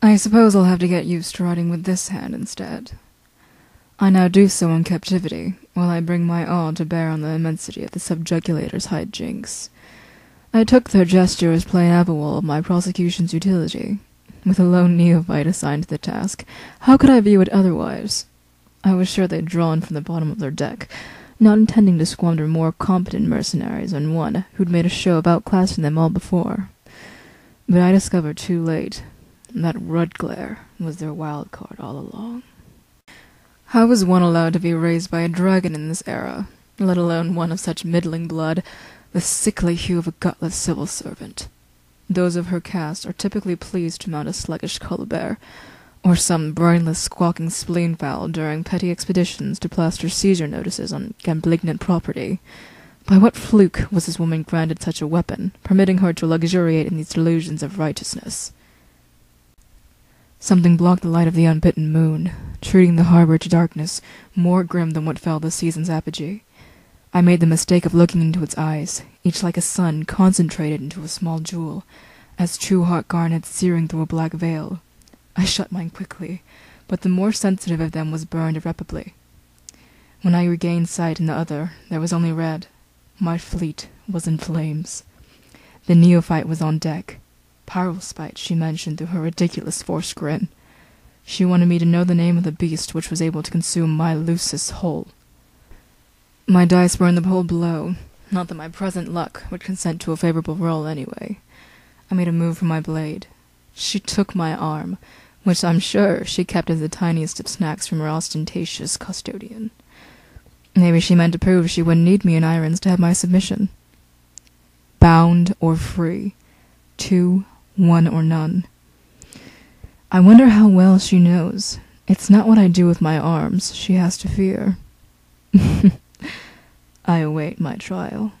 I suppose I'll have to get used to writing with this hand instead. I now do so in captivity, while I bring my awe to bear on the immensity of the subjugulator's hijinks. I took their gesture as plain avowal of my prosecution's utility. With a lone neophyte assigned to the task, how could I view it otherwise? I was sure they'd drawn from the bottom of their deck, not intending to squander more competent mercenaries than one who'd made a show of outclassing them all before. But I discovered too late that Rudglare was their wild card all along. How was one allowed to be raised by a dragon in this era, let alone one of such middling blood, the sickly hue of a gutless civil servant? Those of her caste are typically pleased to mount a sluggish cullbear, or some brainless squawking spleen-fowl during petty expeditions to plaster seizure notices on gamblignant property. By what fluke was this woman granted such a weapon, permitting her to luxuriate in these delusions of righteousness? Something blocked the light of the unbitten moon, treating the harbor to darkness more grim than what fell the season's apogee. I made the mistake of looking into its eyes, each like a sun concentrated into a small jewel, as true hot garnets searing through a black veil. I shut mine quickly, but the more sensitive of them was burned irreparably. When I regained sight in the other, there was only red. My fleet was in flames. The neophyte was on deck. Paralspite she mentioned through her ridiculous forced grin. She wanted me to know the name of the beast which was able to consume my Lucis whole. My dice were in the pool below, not that my present luck would consent to a favorable roll anyway. I made a move for my blade. She took my arm, which I'm sure she kept as the tiniest of snacks from her ostentatious custodian. Maybe she meant to prove she wouldn't need me in irons to have my submission. Bound or free. 2, 1 or none. I wonder how well she knows. It's not what I do with my arms she has to fear. I await my trial.